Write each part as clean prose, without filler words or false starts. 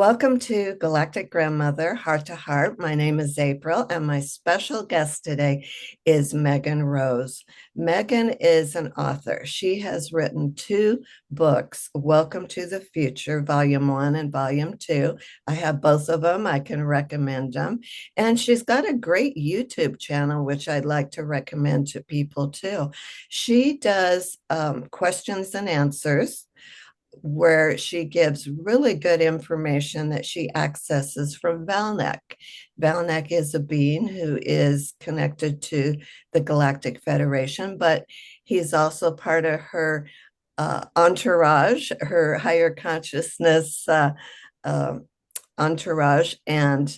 Welcome to Galactic Grandmother Heart to Heart. My name is April, and my special guest today is Megan Rose. Megan is an author. She has written two books, Welcome to the Future, Volume 1 and Volume 2. I have both of them. I can recommend them. And she's got a great YouTube channel, which I'd like to recommend to people too. She does questions and answers where she gives really good information that she accesses from Val Nek. Val Nek is a being who is connected to the Galactic Federation, but he's also part of her entourage, her higher consciousness uh, entourage. And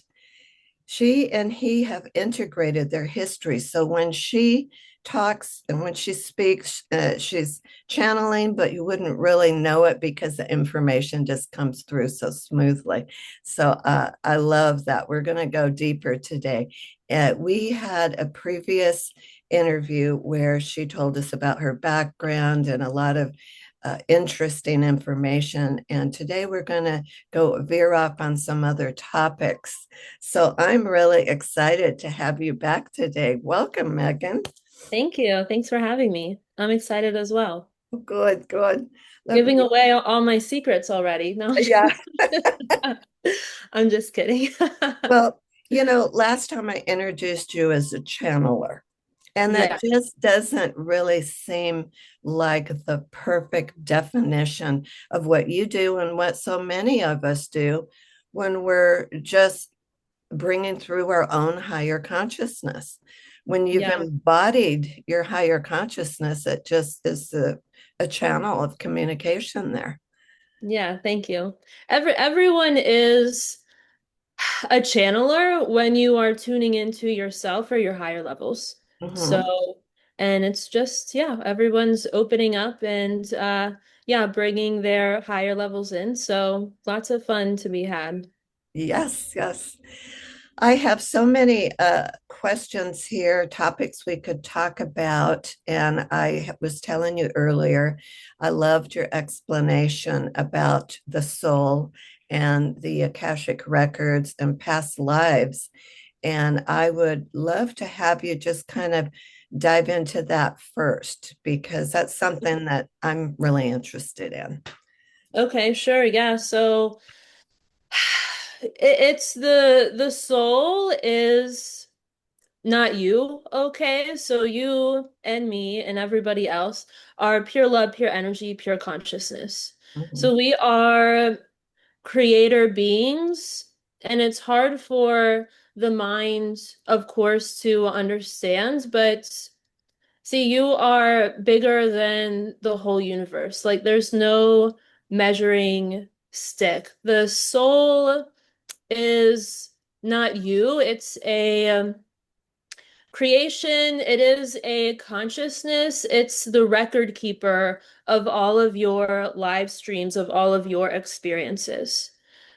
she and he have integrated their history. So when she talks and when she speaks, she's channeling, but you wouldn't really know it because the information just comes through so smoothly. So I love that. We're going to go deeper today. We had a previous interview where she told us about her background and a lot of interesting information. And today we're going to go veer off on some other topics. So I'm really excited to have you back today. Welcome, Megan. Thank you. Thanks for having me. I'm excited as well. Good, good. Let Giving me, away all my secrets already. No, yeah. I'm just kidding. Well, last time I introduced you as a channeler, and that Yeah, just doesn't really seem like the perfect definition of what you do and what so many of us do when we're just bringing through our own higher consciousness. When you've yeah, embodied your higher consciousness, it just is a channel of communication there. yeah. Thank you. Everyone is a channeler when you are tuning into yourself or your higher levels. So, Mhm. and it's just, yeah, everyone's opening up and yeah, bringing their higher levels in. So, lots of fun to be had. Yes, yes. I have so many questions here, topics we could talk about. And I was telling you earlier, I loved your explanation about the soul and the Akashic records and past lives. And I would love to have you just kind of dive into that first, because that's something that I'm really interested in. Okay, sure. Yeah. So, it's the soul is not you, okay? So you and me and everybody else are pure love, pure energy, pure consciousness. Mhm. So we are creator beings, and it's hard for the mind, of course, to understand, but see, you are bigger than the whole universe. Like there's no measuring stick. The soul is not you. It's a creation. It is a consciousness. It's the record keeper of all of your live streams, of all of your experiences.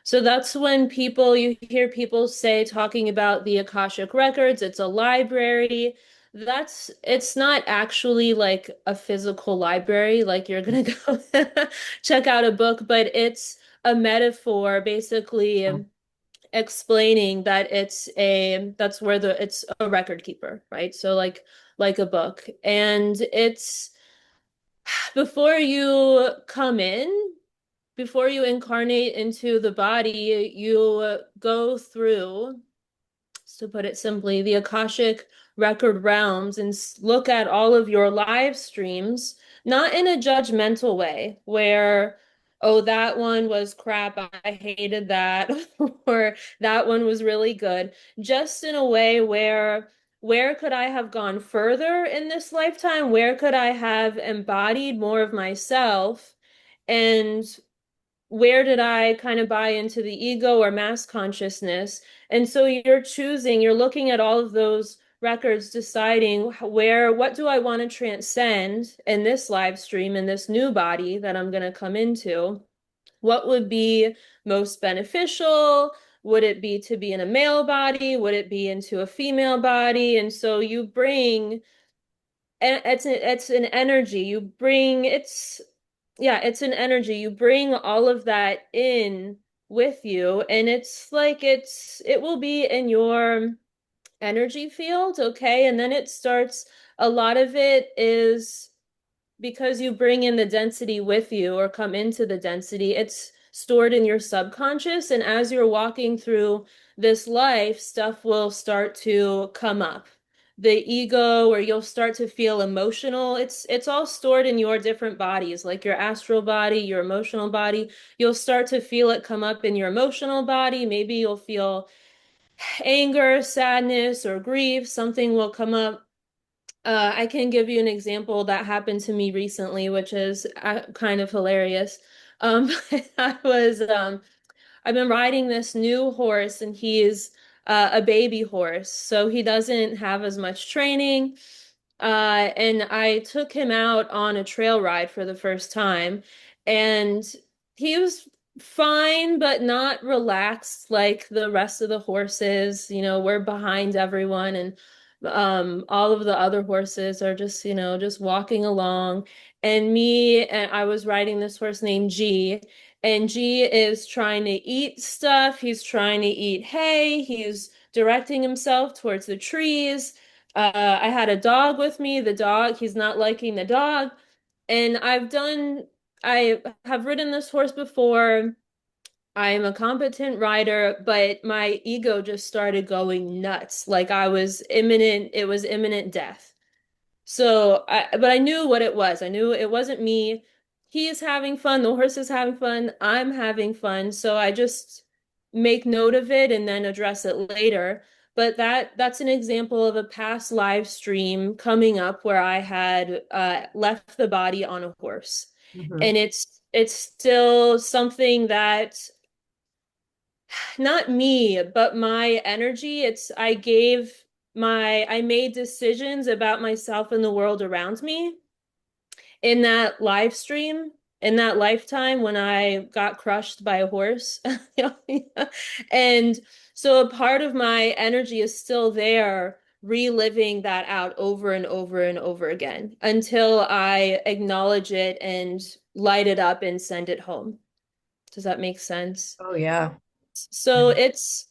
So that's when you hear people say, talking about the Akashic Records, it's a library. It's not actually like a physical library, like you're gonna go check out a book, but it's a metaphor, basically explaining that that's where it's a record keeper, right? So like a book. And it's before you come in, before you incarnate into the body, you go through, to put it simply, the Akashic record realms and look at all of your live streams, not in a judgmental way where, oh, that one was crap, I hated that, or that one was really good, just in a way where could I have gone further in this lifetime? Where could I have embodied more of myself? And where did I kind of buy into the ego or mass consciousness? And so you're looking at all of those records, deciding what do I want to transcend in this live stream, in this new body that I'm going to come into? What would be most beneficial? Would it be to be in a male body? Would it be into a female body? And so you bring, and it's an energy. You bring, it's yeah, it's an energy. You bring all of that in with you, and it's like it will be in your energy field, okay? And then it starts, a lot of it is because you bring in the density with you or come into the density, it's stored in your subconscious. And as you're walking through this life, stuff will start to come up. The ego, or you'll start to feel emotional. It's all stored in your different bodies, like your astral body, your emotional body. You'll start to feel it come up in your emotional body. Maybe you'll feel anger, sadness, or grief. Something will come up. I can give you an example that happened to me recently, which is kind of hilarious. I was I've been riding this new horse, and he's a baby horse, so he doesn't have as much training. And I took him out on a trail ride for the first time, and he was fine, but not relaxed like the rest of the horses. You know, we're behind everyone, and all of the other horses are just, just walking along. And I was riding this horse named G, and G is trying to eat stuff. He's trying to eat hay. He's directing himself towards the trees. I had a dog with me. The dog, he's not liking the dog. And I have ridden this horse before. I'm a competent rider, but my ego just started going nuts. Like it was imminent death. But I knew what it was. I knew it wasn't me. He is having fun. The horse is having fun. I'm having fun. So I just make note of it and then address it later. But that's an example of a past live stream coming up where I had left the body on a horse. Mhm. And it's still something that, not me, but my energy, I made decisions about myself and the world around me in that live stream, in that lifetime when I got crushed by a horse. And so a part of my energy is still there, reliving that out over and over and over again until I acknowledge it and light it up and send it home. Does that make sense? Oh, yeah. So it's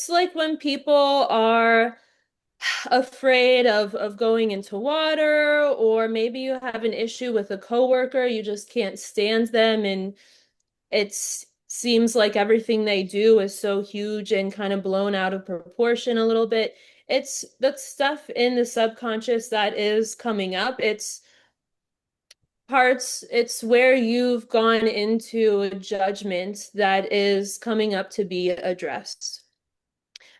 like when people are afraid of going into water, or maybe you have an issue with a coworker, you just can't stand them, and it seems like everything they do is so huge and kind of blown out of proportion a little bit. It's the stuff in the subconscious that is coming up. It's where you've gone into a judgment that is coming up to be addressed.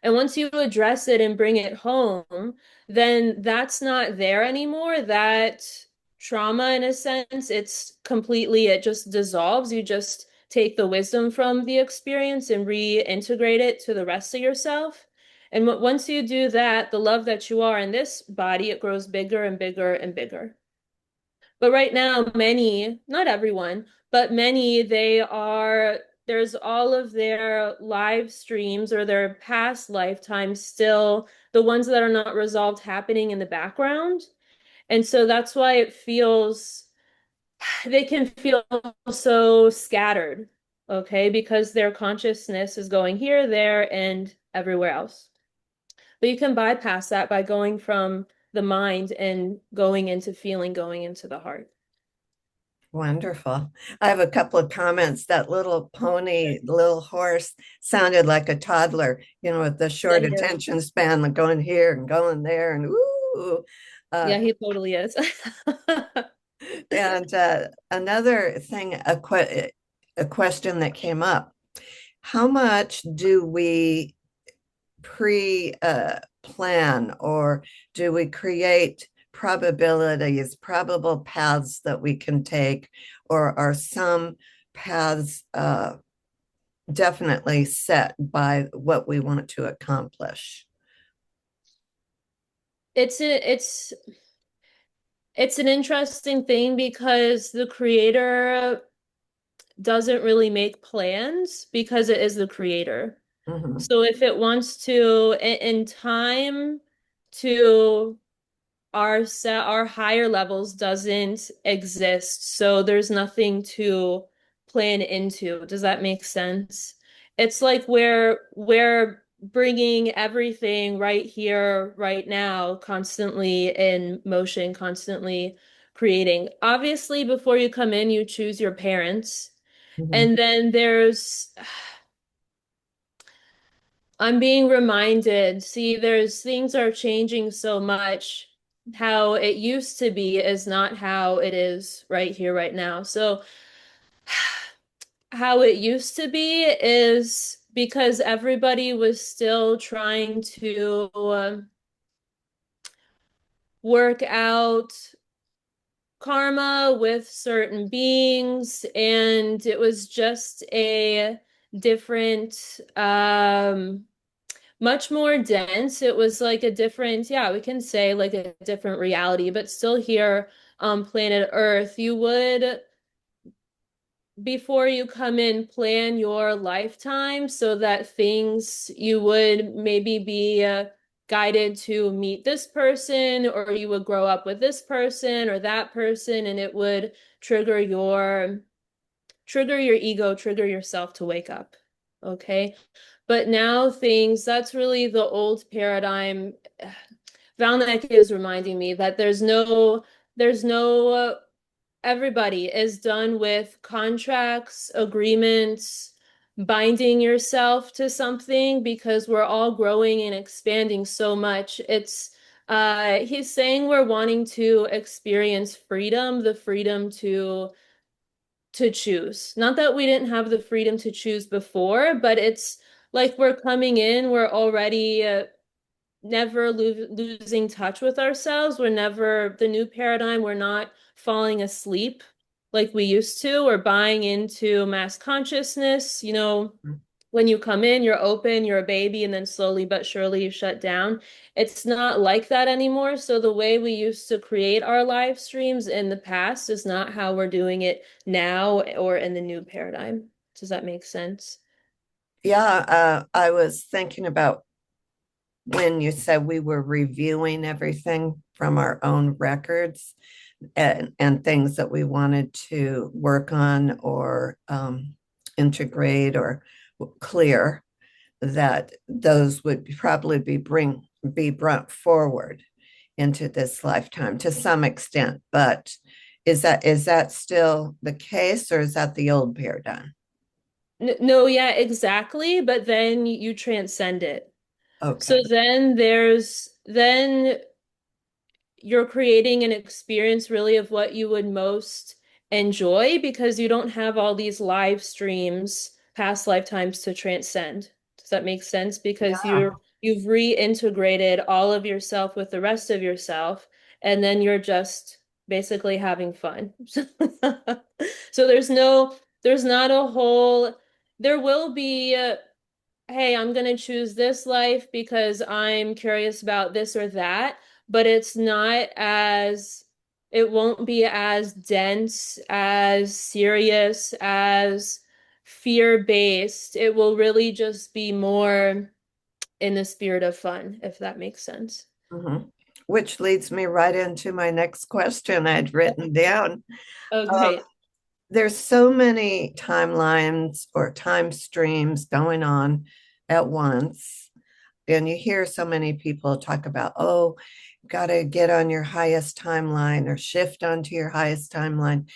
And once you address it and bring it home, then that's not there anymore. That trauma, in a sense, it just dissolves. You just take the wisdom from the experience and reintegrate it to the rest of yourself. And once you do that, the love that you are in this body, it grows bigger and bigger and bigger. But right now, many, not everyone, but many, there's all of their live streams or their past lifetimes still, the ones that are not resolved, happening in the background. And so that's why they can feel so scattered, okay? Because their consciousness is going here, there, and everywhere else. But you can bypass that by going from the mind and going into feeling, going into the heart. Wonderful. I have a couple of comments. That little pony, little horse sounded like a toddler, with the Yeah, short he is. attention span, like going here and going there and ooh. Uh, Yeah, he totally is. and another thing, a question that came up. How much do we pre plan, or do we create probabilities, probable paths that we can take, or are some paths definitely set by what we want to accomplish? It's a, it's it's an interesting thing because the creator doesn't really make plans because it is the creator. Mhm. So if it wants to in time to our higher levels doesn't exist. So there's nothing to plan into. Does that make sense? It's like we're bringing everything right here, right now, constantly in motion, constantly creating. Obviously, before you come in, you choose your parents. Mhm. And then I'm being reminded, see, there's things are changing so much. How it used to be is not how it is right here, right now. So, how it used to be is because everybody was still trying to work out karma with certain beings, and it was just a different, much more dense. It was like a different, yeah, we can say like a different reality, but still here on planet Earth, you would, before you come in, plan your lifetime so that things you would maybe be guided to meet this person, or you would grow up with this person or that person, and it would trigger your ego, trigger yourself to wake up. Okay. But now things, that's really the old paradigm. Val Nek is reminding me that there's no everybody is done with contracts, agreements, binding yourself to something because we're all growing and expanding so much. He's saying we're wanting to experience freedom, the freedom to choose. Not that we didn't have the freedom to choose before, but it's like we're coming in, we're already never losing touch with ourselves. We're never, the new paradigm, we're not falling asleep like we used to. We're buying into mass consciousness. When you come in, you're open, you're a baby, and then slowly but surely you shut down. It's not like that anymore. So the way we used to create our live streams in the past is not how we're doing it now or in the new paradigm. Does that make sense? Yeah, I was thinking about when you said we were reviewing everything from our own records and things that we wanted to work on or integrate or clear, that those would probably be brought forward into this lifetime to some extent. But is that still the case, or is that the old paradigm? No, yeah, exactly. But then you transcend it. So Okay. then you're creating an experience really of what you would most enjoy because you don't have all these live streams, past lifetimes to transcend. Does that make sense? Because Yeah. you've reintegrated all of yourself with the rest of yourself, and then you're just basically having fun. So there's not a whole, there will be hey, I'm gonna choose this life because I'm curious about this or that, but it won't be as dense, as serious, as fear-based. It will really just be more in the spirit of fun, if that makes sense. Mhm. Which leads me right into my next question I'd written down. Oh, Um, great. there's so many timelines or time streams going on at once. And you hear so many people talk about, oh, got to get on your highest timeline or shift onto your highest timeline.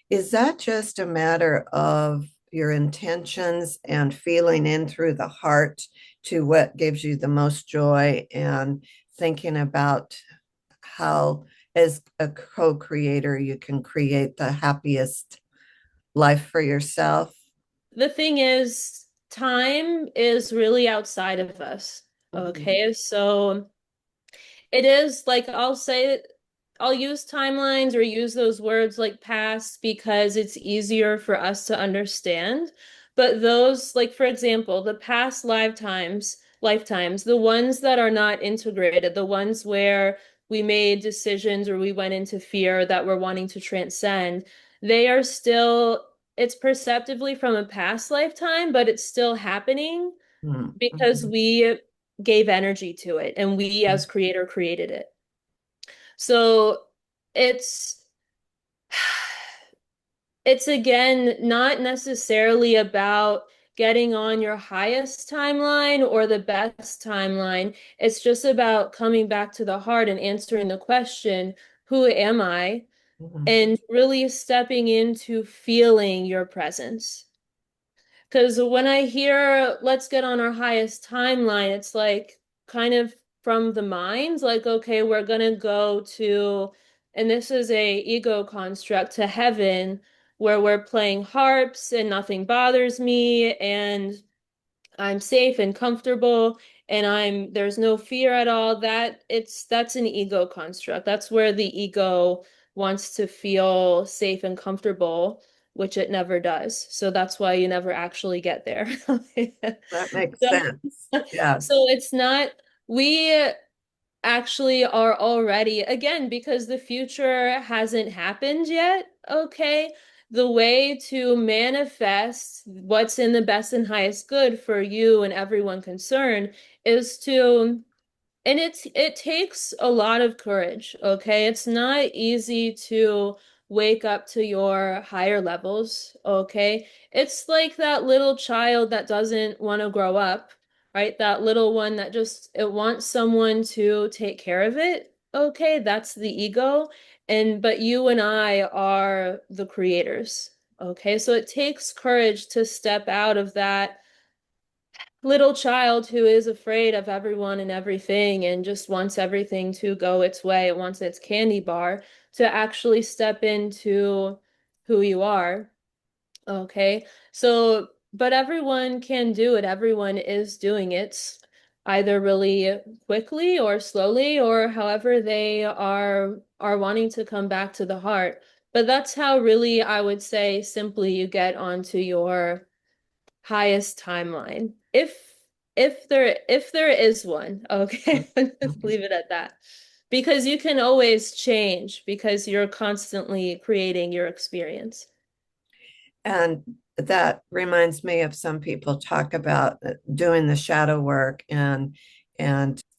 Is that just a matter of your intentions and feeling in through the heart to what gives you the most joy and thinking about how, as a co creator, you can create the happiest life for yourself? The thing is, time is really outside of us. Mhm. Okay, so it is like I'll use timelines or use those words like past because it's easier for us to understand. But those, like for example, the past lifetimes, the ones that are not integrated, the ones where we made decisions or we went into fear that we're wanting to transcend, they are still, it's perceptively from a past lifetime, but it's still happening because Mhm. we gave energy to it and we as creator created it. So it's it's again not necessarily about getting on your highest timeline or the best timeline. It's just about coming back to the heart and answering the question, who am I? Mhm. And really stepping into feeling your presence. Because when I hear let's get on our highest timeline, it's like kind of from the mind, like, okay, we're gonna go to, and this is a ego construct, to heaven, where we're playing harps and nothing bothers me, and I'm safe and comfortable, and there's no fear at all. That's an ego construct. That's where the ego wants to feel safe and comfortable, which it never does. So that's why you never actually get there. That makes So, sense. Yes. so it's not, we actually are already, again, because the future hasn't happened yet, okay? The way to manifest what's in the best and highest good for you and everyone concerned is to, and it takes a lot of courage, okay? It's not easy to wake up to your higher levels, okay? It's like that little child that doesn't want to grow up, right? That little one that just it wants someone to take care of it. Okay, that's the ego. And but you and I are the creators. Okay, so it takes courage to step out of that little child who is afraid of everyone and everything and just wants everything to go its way. It wants its candy bar to actually step into who you are. Okay. So, but everyone can do it. Everyone is doing it either really quickly or slowly or however they are wanting to come back to the heart. But that's how really I would say simply you get onto your highest timeline. If there is one, okay, just Mhm. leave it at that. Because you can always change because you're constantly creating your experience. And that reminds me of some people talk about doing the shadow work and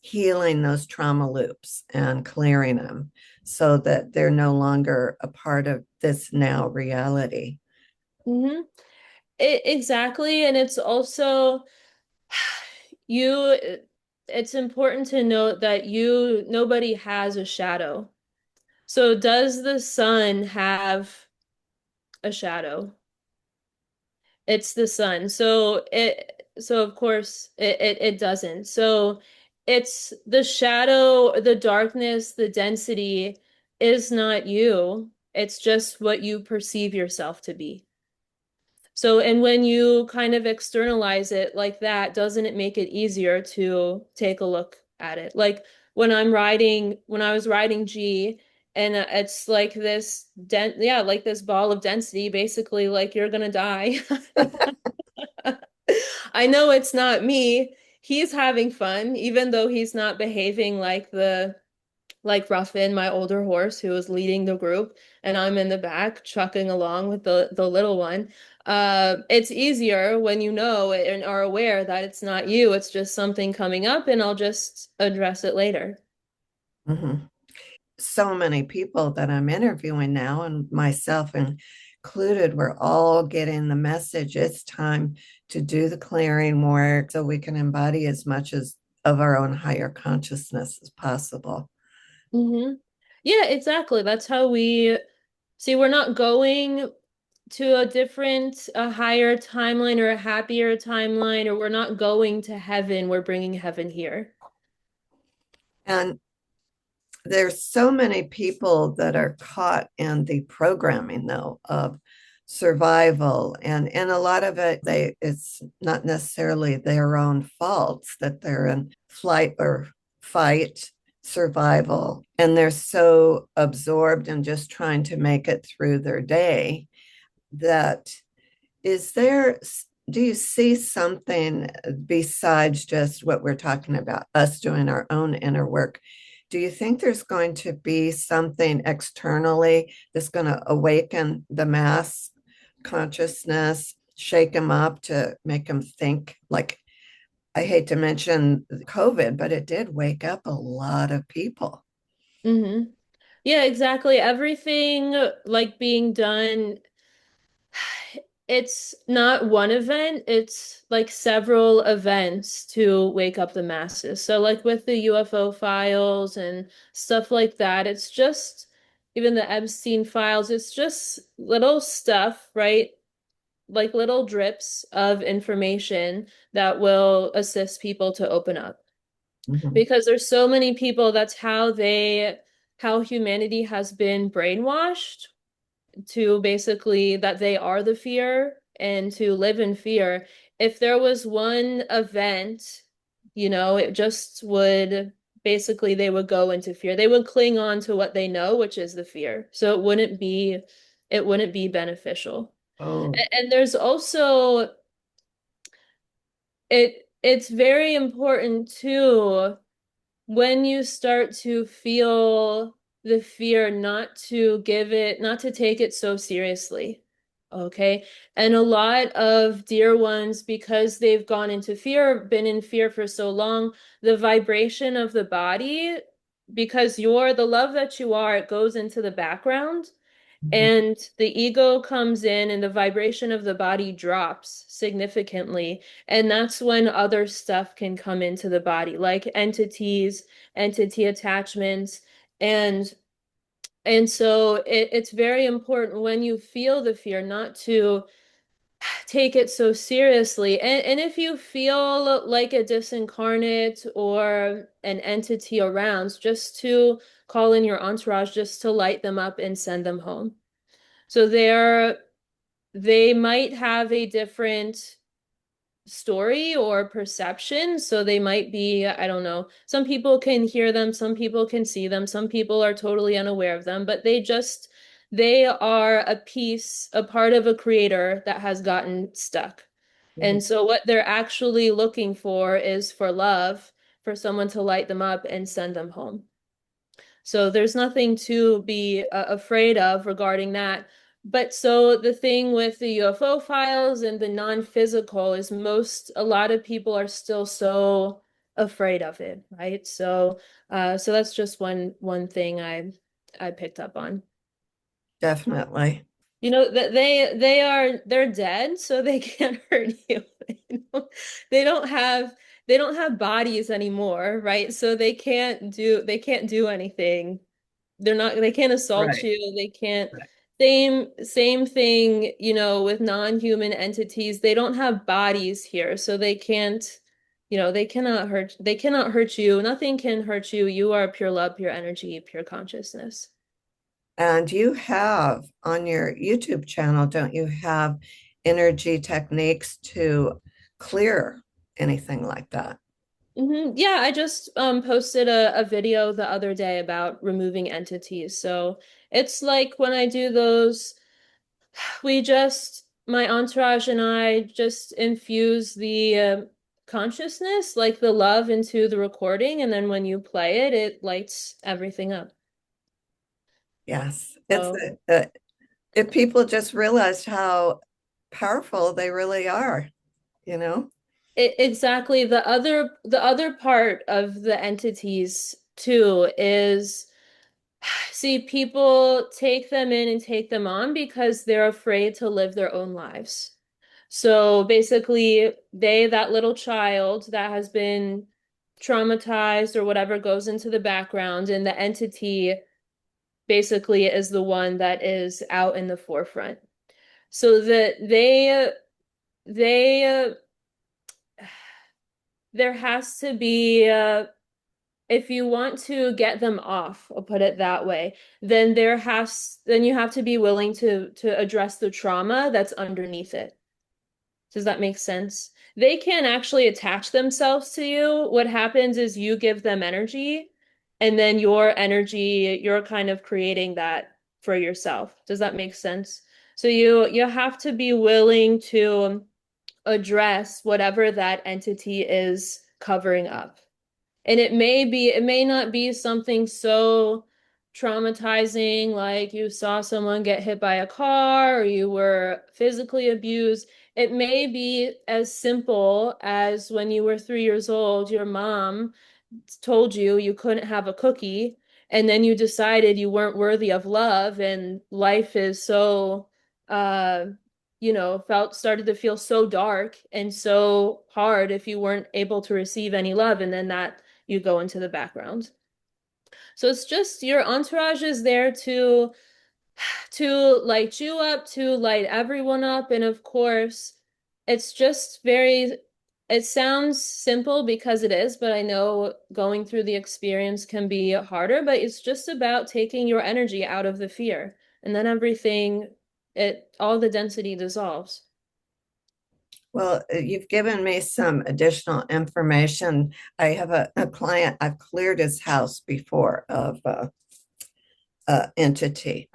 healing those trauma loops and clearing them so that they're no longer a part of this now reality. hmm exactly, and it's also you it's important to note that nobody has a shadow. So does the sun have a shadow? It's the sun. So of course it doesn't. So it's the shadow, the darkness, the density is not you. It's just what you perceive yourself to be. So, and when you kind of externalize it like that, doesn't it make it easier to take a look at it? Like when I was riding G, and it's like yeah, like this ball of density, basically, like you're gonna die. I know it's not me. He's having fun, even though he's not behaving like Ruffin, my older horse, who was leading the group, and I'm in the back trucking along with the little one. It's easier when you know and are aware that it's not you, it's just something coming up, and I'll just address it later. Mhm. So many people that I'm interviewing now, and myself included, we're all getting the message it's time to do the clearing work so we can embody as much as of our own higher consciousness as possible. hmm Yeah, exactly. That's how we see we're not going to a higher timeline or a happier timeline, or we're not going to heaven, we're bringing heaven here. And there's so many people that are caught in the programming though of survival, and a lot of it's not necessarily their own faults that they're in flight or fight survival, and they're so absorbed in just trying to make it through their day that is there do you see something besides just what we're talking about, us doing our own inner work? Do you think there's going to be something externally that's going to awaken the mass consciousness, shake them up to make them think? Like, I hate to mention COVID, but it did wake up a lot of people. hmm Yeah, exactly. Everything like being done it's not one event, it's like several events to wake up the masses. So like with the UFO files and stuff like that, it's just even the Epstein files, it's just little stuff, right? Like little drips of information that will assist people to open up. Mhm. Because there's so many people, that's how humanity has been brainwashed to basically that they are the fear and to live in fear. If there was one event, it just would basically they would go into fear. They would cling on to what they know, which is the fear. So it wouldn't be beneficial. Oh, And there's also it's very important too when you start to feel the fear not to take it so seriously. Okay. And a lot of dear ones, because they've gone into fear, been in fear for so long, the vibration of the body, because you're the love that you are, it goes into the background. mhm. And the ego comes in and the vibration of the body drops significantly. And that's when other stuff can come into the body, like entities, entity attachments. And so it's very important when you feel the fear not to take it so seriously. And if you feel like a disincarnate or an entity around, just to call in your entourage, just to light them up and send them home. So they might have a different story or perception. So they might be, I don't know, some people can hear them, some people can see them, some people are totally unaware of them, but they are a part of a creator that has gotten stuck. Mhm. And so what they're actually looking for is for love, for someone to light them up and send them home. So there's nothing to be afraid of regarding that. But so the thing with the UFO files and the non-physical is a lot of people are still so afraid of it, right? So that's just one thing I picked up on. Definitely. That they're dead, so they can't hurt you. You know? They don't have they don't have bodies anymore, right? So they can't do anything. They can't assault Right. you. They can't Right. same thing, with non-human entities. They don't have bodies here, so they cannot hurt you. Nothing can hurt you. You are pure love, pure energy, pure consciousness. And you have on your YouTube channel, don't you have energy techniques to clear anything like that? Yeah, I just posted a video the other day about removing entities. So it's like when I do those, my entourage and I just infuse the consciousness, like the love into the recording, and then when you play it, it lights everything up. Yes. So If people just realized how powerful they really are, you know? exactly the other part of the entities too is see, people take them in and take them on because they're afraid to live their own lives. So basically, that little child that has been traumatized or whatever goes into the background, and the entity basically is the one that is out in the forefront. So that they there has to be if you want to get them off, I'll put it that way, then you have to be willing to address the trauma that's underneath it. Does that make sense? They can't actually attach themselves to you. What happens is you give them energy, and then your energy, you're kind of creating that for yourself. Does that make sense? So you have to be willing to address whatever that entity is covering up. And it may not be something so traumatizing, like you saw someone get hit by a car or you were physically abused. It may be as simple as when you were 3 years old, your mom told you you couldn't have a cookie, and then you decided you weren't worthy of love, and life is so uh felt started to feel so dark and so hard if you weren't able to receive any love, and then that you go into the background. So it's just your entourage is there to light you up, to light everyone up. And of course, it's just it sounds simple because it is, but I know going through the experience can be harder, but it's just about taking your energy out of the fear. And then all the density dissolves. Well, you've given me some additional information. I have a client, I've cleared his house before of entity,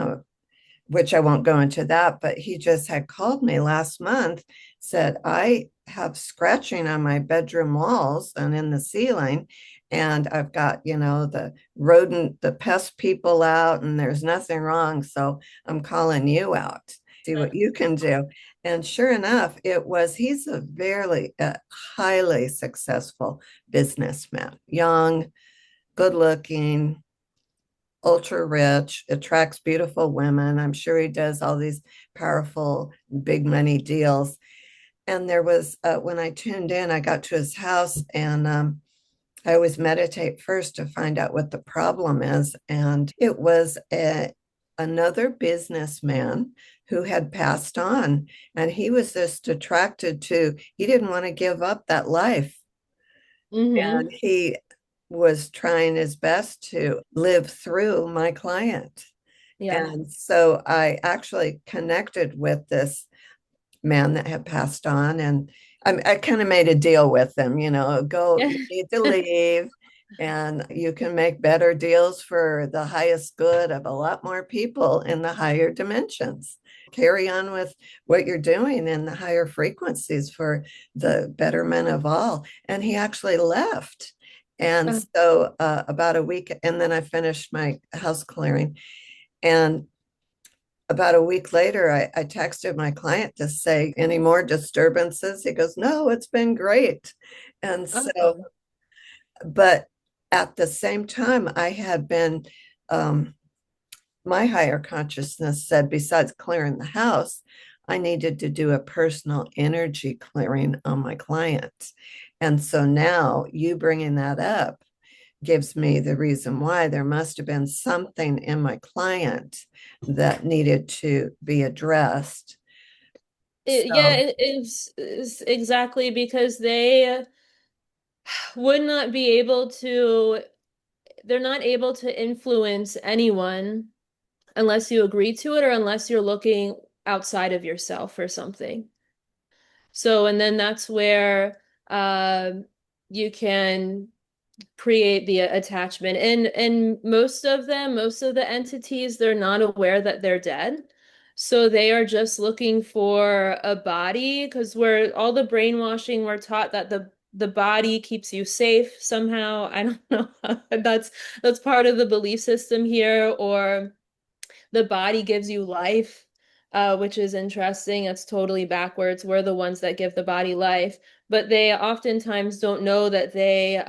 which I won't go into that, but he just had called me last month, said, I have scratching on my bedroom walls and in the ceiling. And I've got, the rodent, the pest people out, and there's nothing wrong. So I'm calling you out, see what you can do. And sure enough, he's a very highly successful businessman, young, good looking, ultra rich, attracts beautiful women. I'm sure he does all these powerful, big money deals. And there was, when I tuned in, I got to his house, and I always meditate first to find out what the problem is. And it was another businessman who had passed on. And he was just attracted to, he didn't want to give up that life. And Mm-hmm. he was trying his best to live through my client. Yeah. And so I actually connected with this man that had passed on, and I kind of made a deal with him, go, Yeah. you need to leave, and you can make better deals for the highest good of a lot more people in the higher dimensions. Carry on with what you're doing in the higher frequencies for the betterment of all. And he actually left. And so about a week, and then I finished my house clearing. And about a week later, I texted my client to say, any more disturbances? He goes, no, it's been great. And so, Oh. but at the same time, I had been, my higher consciousness said, besides clearing the house, I needed to do a personal energy clearing on my client. And so now you bringing that up gives me the reason why there must have been something in my client that needed to be addressed. Yeah, So, it is exactly because they would not be able to, they're not able to influence anyone unless you agree to it or unless you're looking outside of yourself for something. So, and then that's where you can create the attachment. And most of the entities, they're not aware that they're dead. So they are just looking for a body because we're all the brainwashing, we're taught that the body keeps you safe somehow. I don't know. That's part of the belief system here, or the body gives you life, which is interesting. It's totally backwards. We're the ones that give the body life, but they oftentimes don't know that they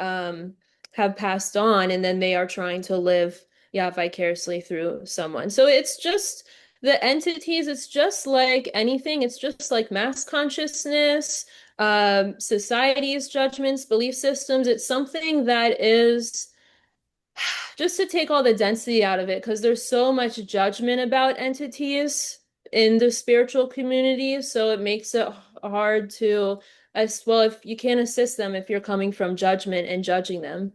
have passed on, and then they are trying to live, yeah, vicariously through someone. So it's just the entities. It's just like anything. It's just like mass consciousness, society's judgments, belief systems. It's something that is just to take all the density out of it, because there's so much judgment about entities in the spiritual community, so it makes it hard to, as well, if you can't assist them if you're coming from judgment and judging them.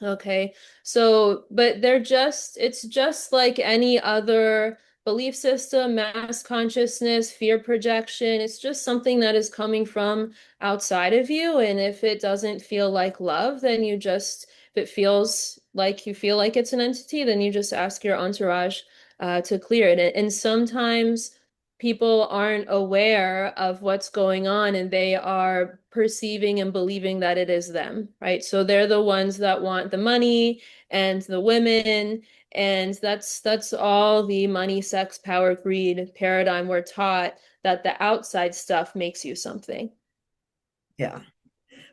Okay. So, but it's just like any other belief system, mass consciousness, fear projection. It's just something that is coming from outside of you. And if it doesn't feel like love, then if it feels like you feel like it's an entity, then you just ask your entourage to clear it. And sometimes people aren't aware of what's going on and they are perceiving and believing that it is them, right? So they're the ones that want the money and the women, and that's all the money, sex, power, greed paradigm we're taught, that the outside stuff makes you something. yeah.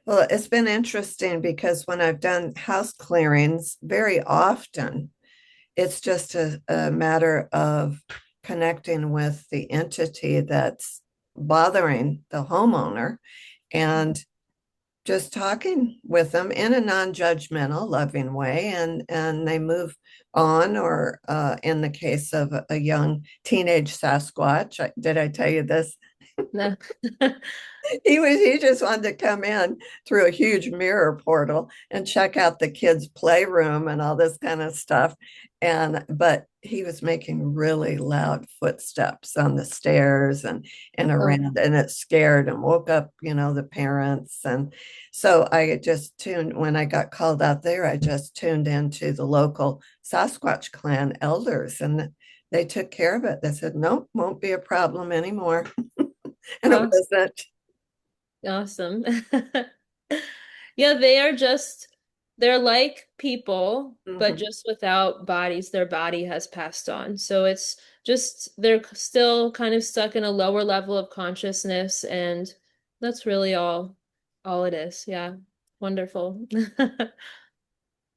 Well, it's been interesting because when I've done house clearings, very often it's just a matter of connecting with the entity that's bothering the homeowner, and just talking with them in a non-judgmental, loving way, and they move on. Or in the case of a young teenage Sasquatch, did I tell you this? No. He just wanted to come in through a huge mirror portal and check out the kids' playroom and all this kind of stuff. And but he was making really loud footsteps on the stairs and Oh, around, and it scared and woke up, the parents. And so I just tuned when I got called out there, I just tuned into the local Sasquatch clan elders, and they took care of it. They said, nope, won't be a problem anymore. And it awesome. wasn't. Awesome. Yeah, they are just, they're like people, but Mhm. just without bodies. Their body has passed on. So it's just, they're still kind of stuck in a lower level of consciousness, and that's really all it is. Yeah. Wonderful.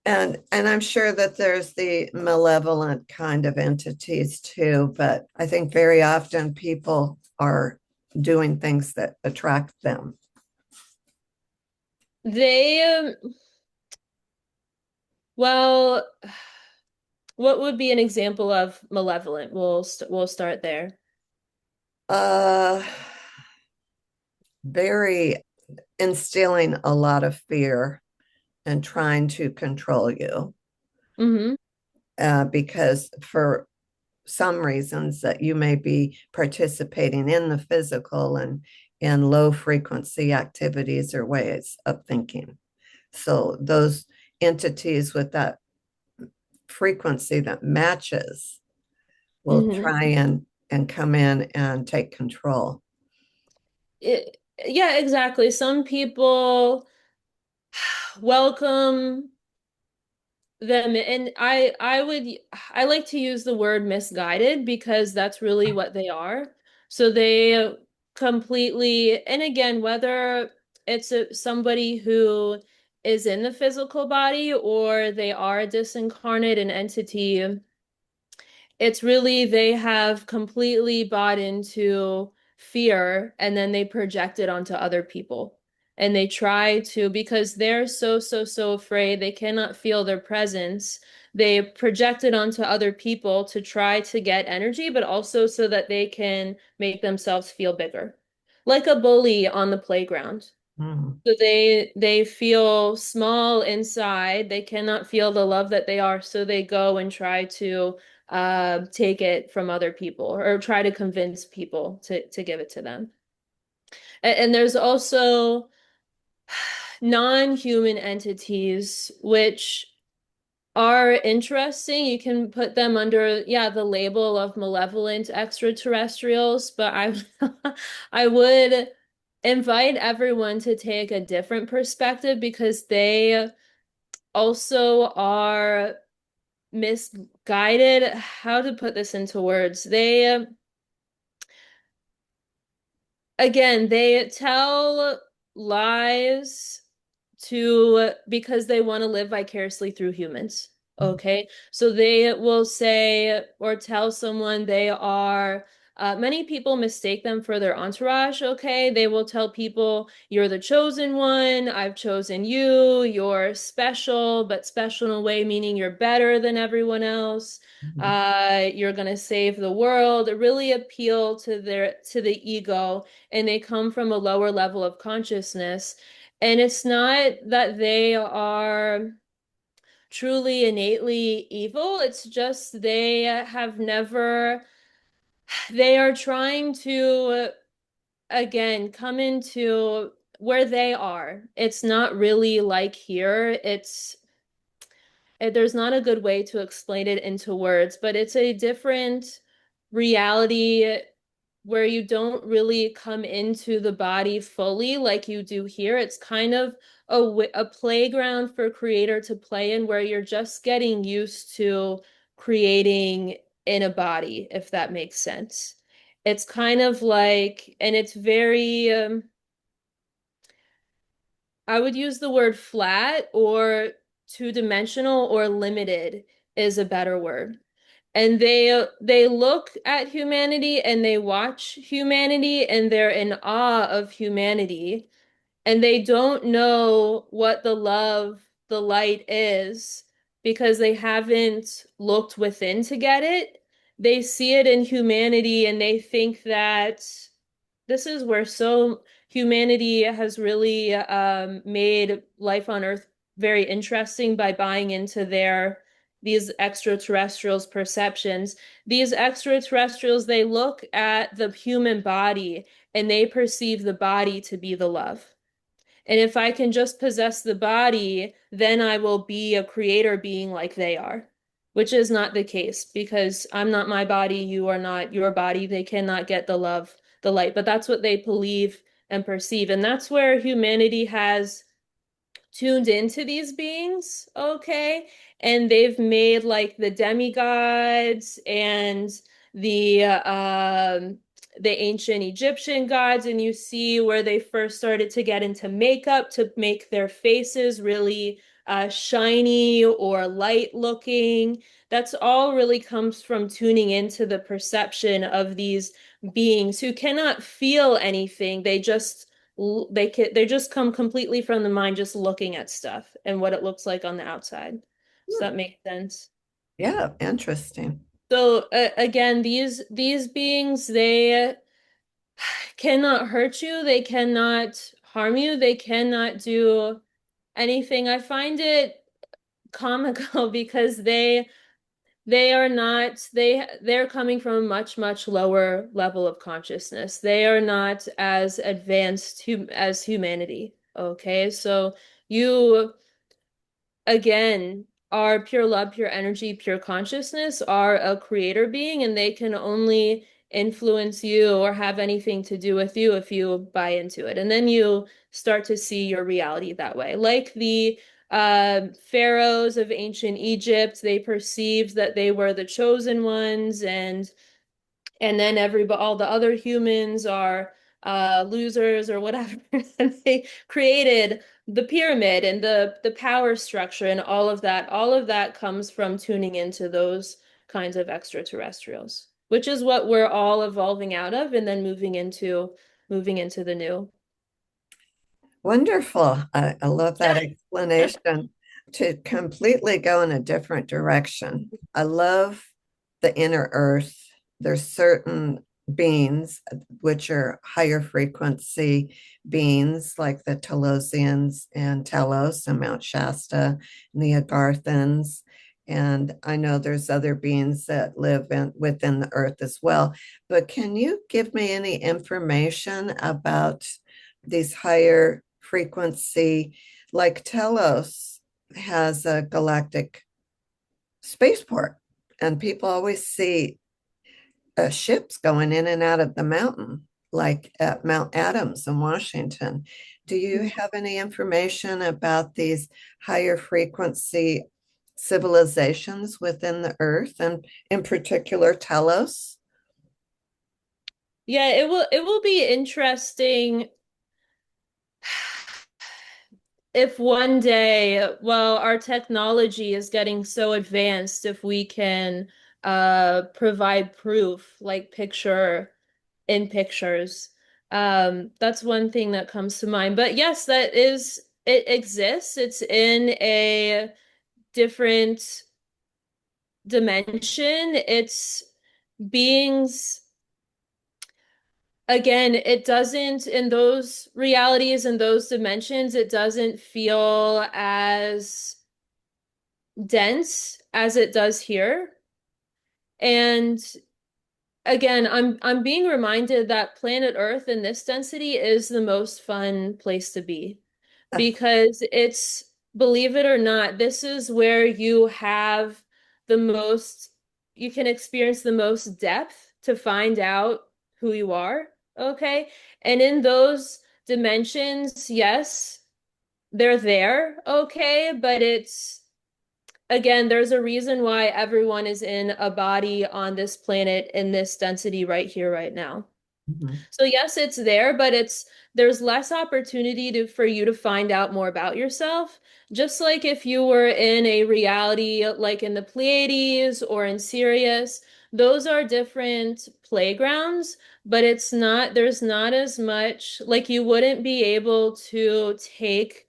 And I'm sure that there's the malevolent kind of entities too, but I think very often people are doing things that attract them. They, well, what would be an example of malevolent? We'll start there. Uh, very instilling a lot of fear and trying to control you, Mm-hmm. because for some reasons that you may be participating in the physical and in low frequency activities or ways of thinking. So those entities with that frequency that matches will Mm-hmm. try and come in and take control. Yeah, exactly. Some people welcome them, and I like to use the word misguided because that's really what they are. So they completely, and again, whether it's somebody who is in the physical body or they are a disincarnate an entity, it's really they have completely bought into fear and then they project it onto other people. And they try to, because they're so afraid, they cannot feel their presence. They project it onto other people to try to get energy, but also so that they can make themselves feel bigger. Like a bully on the playground. Mm. So they feel small inside. They cannot feel the love that they are, so they go and try to take it from other people or try to convince people to give it to them. And there's also non-human entities which are interesting. You can put them under, yeah, the label of malevolent extraterrestrials, but I I would invite everyone to take a different perspective because they also are misguided. How to put this into words? They, again, they tell lies to because they want to live vicariously through humans. Okay. So they will say or tell someone they are, many people mistake them for their entourage. Okay. They will tell people, you're the chosen one. I've chosen you. You're special, but special in a way, meaning you're better than everyone else. Mhm. You're going to save the world. Really appeal to to the ego, and they come from a lower level of consciousness. And it's not that they are truly innately evil. It's just they have never, they are trying to, again, come into where they are. It's not really like here. There's not a good way to explain it into words, but it's a different reality where you don't really come into the body fully like you do here. It's kind of a playground for creator to play in where you're just getting used to creating in a body, if that makes sense. It's kind of like, and it's very, I would use the word flat or two-dimensional or limited is a better word. and they look at humanity and they watch humanity and they're in awe of humanity, and they don't know what the love, the light is because they haven't looked within to get it. They see it in humanity and they think that this is where so humanity has really made life on Earth very interesting by buying into their these extraterrestrials' perceptions. These extraterrestrials, they look at the human body and they perceive the body to be the love. And if I can just possess the body, then I will be a creator being like they are, which is not the case because I'm not my body, you are not your body. They cannot get the love, the light, but that's what they believe and perceive. And that's where humanity has tuned into these beings, okay? And they've made like the demigods and the ancient Egyptian gods, and you see where they first started to get into makeup to make their faces really shiny or light looking. That's all really comes from tuning into the perception of these beings who cannot feel anything. They just come completely from the mind, just looking at stuff and what it looks like on the outside. Does Hmm. that make sense? Yeah, interesting. So again, these beings, they cannot hurt you, they cannot harm you, they cannot do anything. I find it comical because they are not they're coming from a much lower level of consciousness. They are not as advanced as humanity. Okay, so you again are pure love, pure energy, pure consciousness, are a creator being, and they can only influence you or have anything to do with you if you buy into it. And then you start to see your reality that way. Like the pharaohs of ancient Egypt, they perceived that they were the chosen ones, and then everybody, all the other humans are losers or whatever. And they created the pyramid and the power structure and all of that. All of that comes from tuning into those kinds of extraterrestrials, which is what we're all evolving out of and then moving into the new. Wonderful. I love that explanation to completely go in a different direction. I love the inner earth. There's certain beings which are higher frequency beings like the Telosians and Telos and Mount Shasta and the Agarthans. And I know there's other beings that live within the earth as well. But can you give me any information about these higher frequency, like Telos has a galactic spaceport, and people always see ships going in and out of the mountain, like at Mount Adams in Washington. Do you have any information about these higher frequency civilizations within the earth, and in particular Telos? Yeah, it will be interesting if one day, well, our technology is getting so advanced, if we can provide proof, like picture in pictures. That's one thing that comes to mind. But yes, it exists. It's in a different dimension. It's beings. Again, it doesn't, in those realities and those dimensions, it doesn't feel as dense as it does here. And again, I'm being reminded that planet Earth in this density is the most fun place to be because it's, believe it or not, this is where you have the most, you can experience the most depth to find out who you are, okay? And in those dimensions, yes, they're there, okay, but it's again, there's a reason why everyone is in a body on this planet in this density right here, right now. Mhm. So yes, it's there, but there's less opportunity for you to find out more about yourself. Just like if you were in a reality like in the Pleiades or in Sirius, those are different playgrounds, but there's not as much, like you wouldn't be able to take,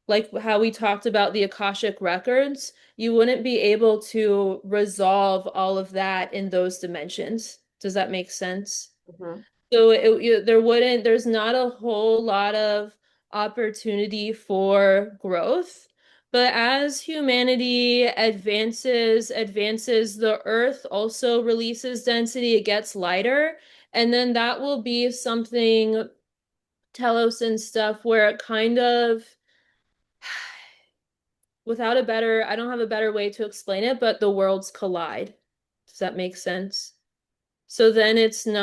like how we talked about the Akashic Records, you wouldn't be able to resolve all of that in those dimensions. Does that make sense? Mhm. So there's not a whole lot of opportunity for growth. But as humanity advances, the Earth also releases density, it gets lighter, and then that will be something Telos and stuff where it kind of, I don't have a better way to explain it, but the worlds collide. Does that make sense? So then it's in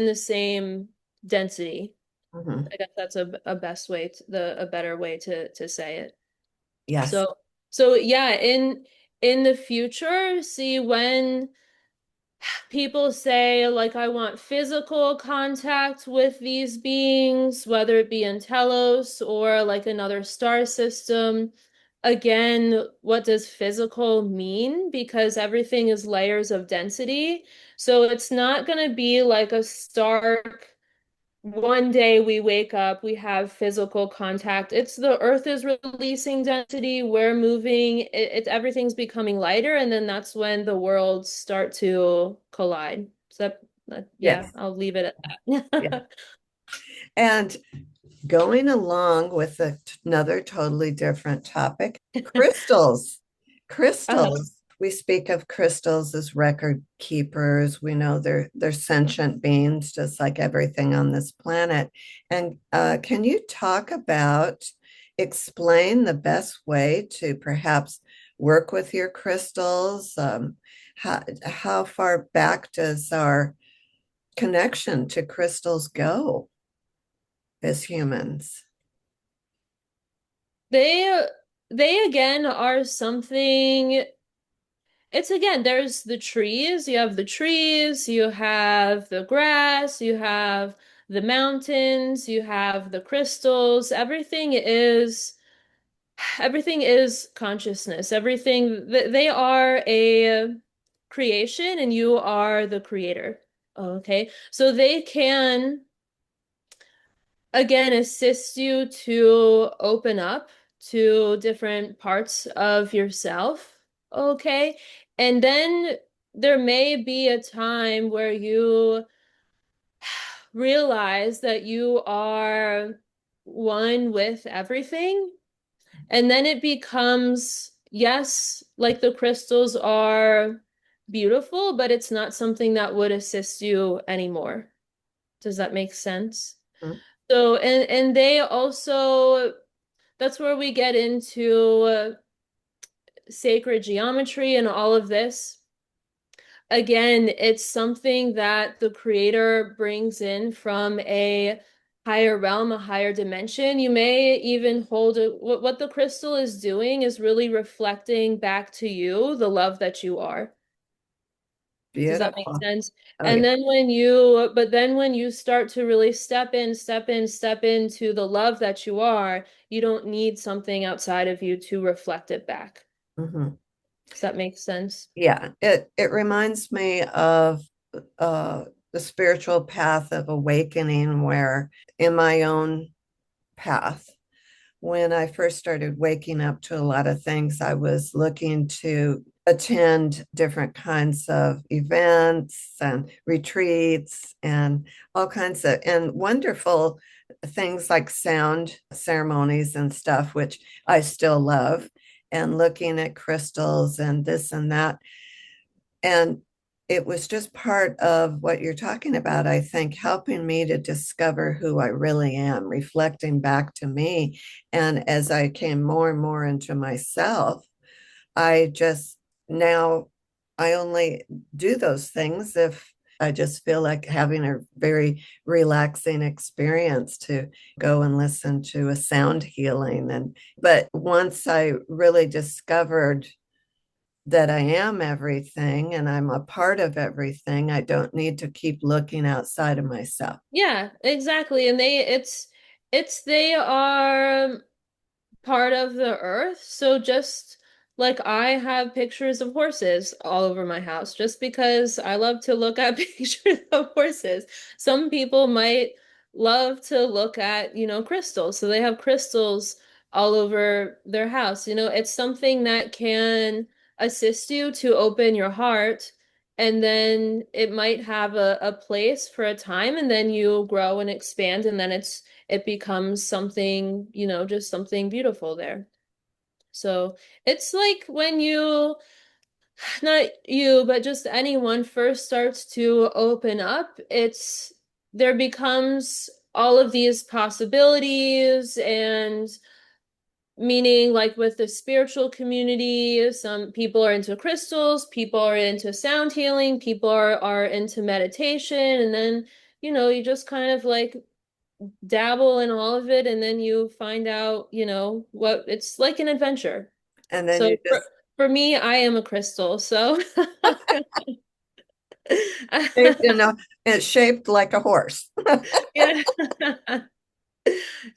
the same density. Mhm. I guess that's a best way a better way to say it. Yes. So so yeah, in the future, see when people say like I want physical contact with these beings, whether it be in Telos or like another star system. Again, what does physical mean? Because everything is layers of density. So it's not going to be like a stark one day we wake up, we have physical contact. It's the earth is releasing density, we're moving, everything's becoming lighter, and then that's when the worlds start to collide. So yeah, Yes. I'll leave it at Yeah. that. And going along with another totally different topic, crystals. Uh-huh. Crystals. We speak of crystals as record keepers. We know they're sentient beings, just like everything on this planet. And can you talk about, explain the best way to perhaps work with your crystals? How far back does our connection to crystals go as humans? They they again are something. It's again, there's the trees. You have the trees, you have the grass, you have the mountains, you have the crystals. Everything is consciousness. They are a creation and you are the creator. Okay. So they can again assist you to open up to different parts of yourself. Okay. And then there may be a time where you realize that you are one with everything. And then it becomes, yes, like the crystals are beautiful, but it's not something that would assist you anymore. Does that make sense? Hmm? So, and they also, that's where we get into sacred geometry and all of this. Again, it's something that the creator brings in from a higher realm, a higher dimension. You may even hold it, what the crystal is doing is really reflecting back to you the love that you are. Does that make Beautiful. sense? Oh, yeah. And then but then when you start to really step into the love that you are, you don't need something outside of you to reflect it back. Mhm. Does that make sense? Yeah, it reminds me of uh, the spiritual path of awakening, where in my own path, when I first started waking up to a lot of things, I was looking to attend different kinds of events and retreats and all kinds of and wonderful things like sound ceremonies and stuff, which I still love, and looking at crystals and this and that. And it was just part of what you're talking about, I think, helping me to discover who I really am, reflecting back to me. And as I came more and more into myself, I just now I only do those things if I just feel like having a very relaxing experience to go and listen to a sound healing. And but once I really discovered that I am everything and I'm a part of everything. I don't need to keep looking outside of myself. Yeah, exactly. And they are part of the earth. So just like I have pictures of horses all over my house just because I love to look at pictures of horses. Some people might love to look at, crystals. So they have crystals all over their house. It's something that can assist you to open your heart. And then it might have a place for a time, and then you grow and expand, and then it becomes something, just something beautiful there. So it's like when not you, but just anyone first starts to open up, there becomes all of these possibilities and meaning like with the spiritual community, some people are into crystals, people are into sound healing, people are into meditation, and then, you just kind of like dabble in all of it and then you find out, what it's like an adventure. And then So you just for me, I am a crystal. So shaped, it's shaped like a horse. yeah.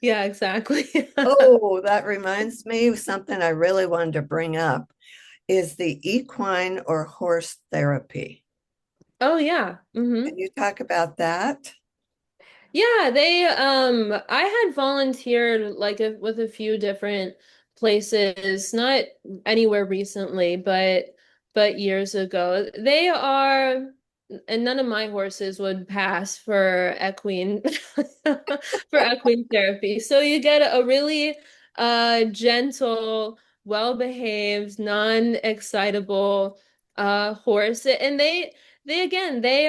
Yeah, exactly. Oh, that reminds me of something I really wanted to bring up is the equine or horse therapy. Oh yeah. Can you talk about that? Yeah, I had volunteered like with a few different places, not anywhere recently, but years ago. And none of my horses would pass for equine for equine therapy. So you get a really gentle, well-behaved, non-excitable horse, and they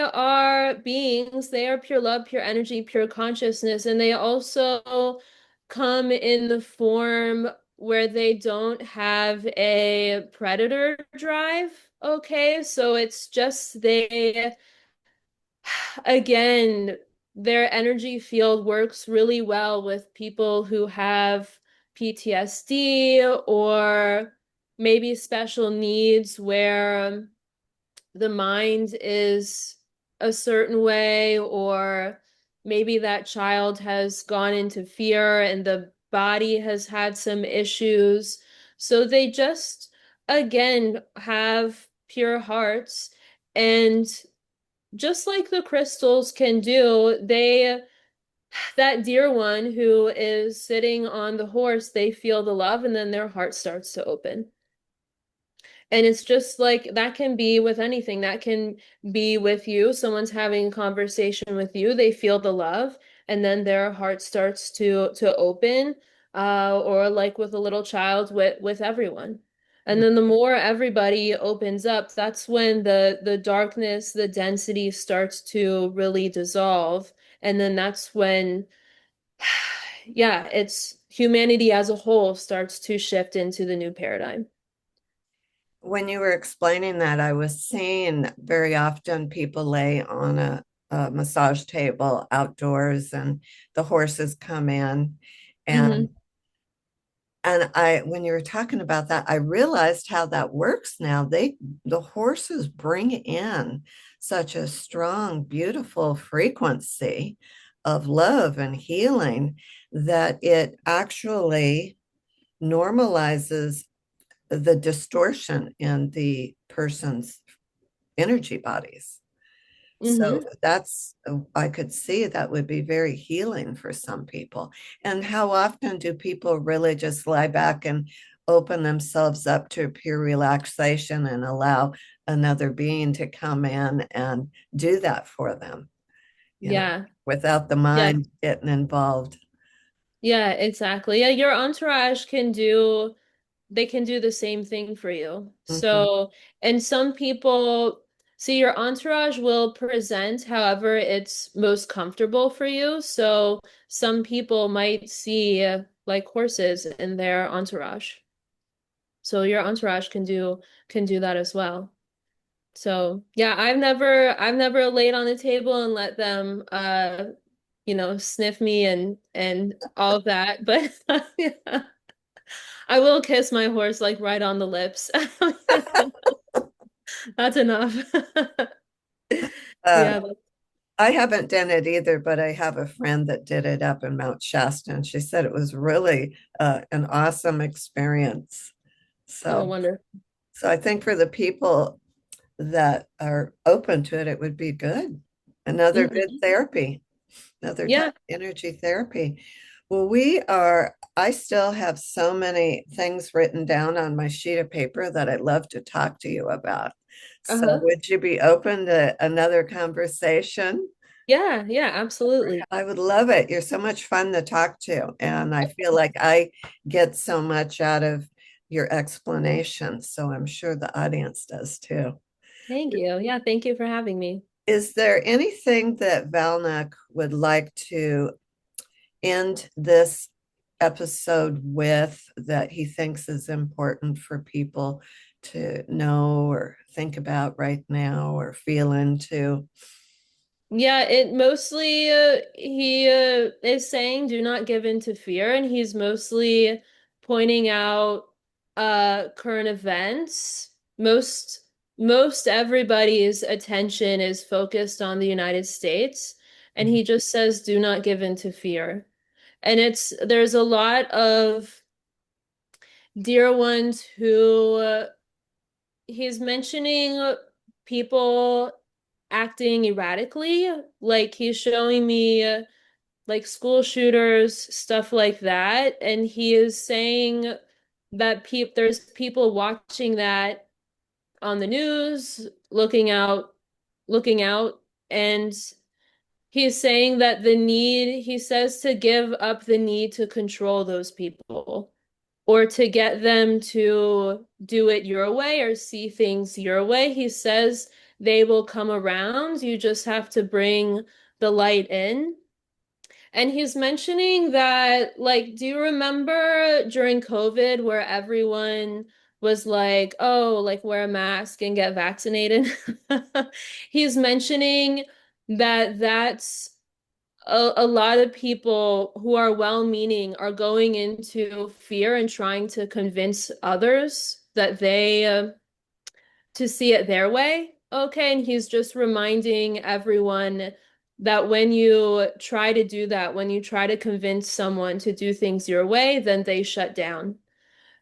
are beings, they are pure love, pure energy, pure consciousness, and they also come in the form where they don't have a predator drive. Okay, so it's just again, their energy field works really well with people who have PTSD or maybe special needs where the mind is a certain way, or maybe that child has gone into fear and the body has had some issues. So they just, again, have pure hearts. And just like the crystals can do, that dear one who is sitting on the horse, they feel the love and then their heart starts to open. And it's just like that can be with anything. That can be with you. Someone's having a conversation with you, they feel the love, and then their heart starts to open. Or like with a little child with everyone. And then the more everybody opens up, that's when the darkness, the density starts to really dissolve. And then that's when, yeah, it's humanity as a whole starts to shift into the new paradigm. When you were explaining that, I was seeing very often people lay on a massage table outdoors and the horses come in and Hmm. when you were talking about that, I realized how that works now. The horses bring in such a strong, beautiful frequency of love and healing that it actually normalizes the distortion in the person's energy bodies. So Hmm. that's, I could see that would be very healing for some people. And how often do people really just lie back and open themselves up to pure relaxation and allow another being to come in and do that for them, Yeah. without the Yeah. mind getting involved? Yeah, exactly. Yeah, your entourage they can do the same thing for you. Mhm. So, and some people see your entourage will present however it's most comfortable for you. So, some people might see like horses in their entourage. So, your entourage can do that as well. So, yeah, I've never laid on the table and let them sniff me and all of that, but yeah. I will kiss my horse like right on the lips. That's enough. Uh, Yeah. I haven't done it either, but I have a friend that did it up in Mount Shasta, and she said it was really an awesome experience. Oh, So, wonder. so I think for the people that are open to it, it would be good. Another good Hmm. therapy, another type Yeah. of energy therapy. Well, I still have so many things written down on my sheet of paper that I'd love to talk to you about. So, Uh-huh. would you be open to another conversation? Yeah, yeah, absolutely. I would love it. You're so much fun to talk to. And I feel like I get so much out of your explanation. So I'm sure the audience does too. Thank you. Yeah, thank you for having me. Is there anything that Val Nek would like to end this episode with that he thinks is important for people to know or think about right now or feel into? Yeah, it mostly he is saying do not give in to fear, and he's mostly pointing out current events. Most everybody's attention is focused on the United States, and he just says do not give in to fear. And there's a lot of dear ones who he's mentioning people acting erratically. Like he's showing me like school shooters, stuff like that. And he is saying that there's people watching that on the news, looking out, and he's saying that he says to give up the need to control those people or to get them to do it your way or see things your way. He says they will come around. You just have to bring the light in. And he's mentioning that, like, do you remember during COVID where everyone was like, oh, like, wear a mask and get vaccinated? He's mentioning that a lot of people who are well-meaning are going into fear and trying to convince others that to see it their way. Okay, and he's just reminding everyone that when you try to do that, when you try to convince someone to do things your way, then they shut down.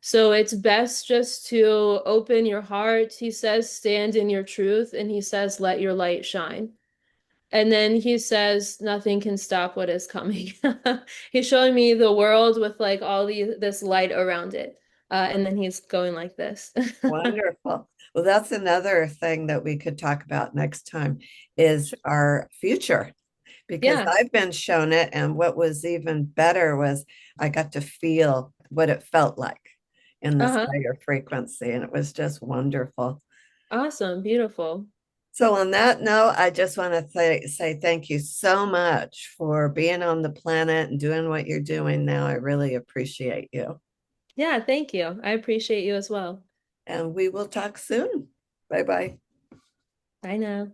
So it's best just to open your heart. He says, stand in your truth, and he says, let your light shine. And then he says, nothing can stop what is coming. He's showing me the world with like all this light around it. And then he's going like this. Wonderful. Well, that's another thing that we could talk about next time is our future, because Yeah. I've been shown it. And what was even better was I got to feel what it felt like in this Uh-huh. higher frequency. And it was just wonderful. Awesome. Beautiful. So, on that note, I just want to say thank you so much for being on the planet and doing what you're doing now. I really appreciate you. Yeah, thank you. I appreciate you as well. And we will talk soon. Bye bye. Bye now.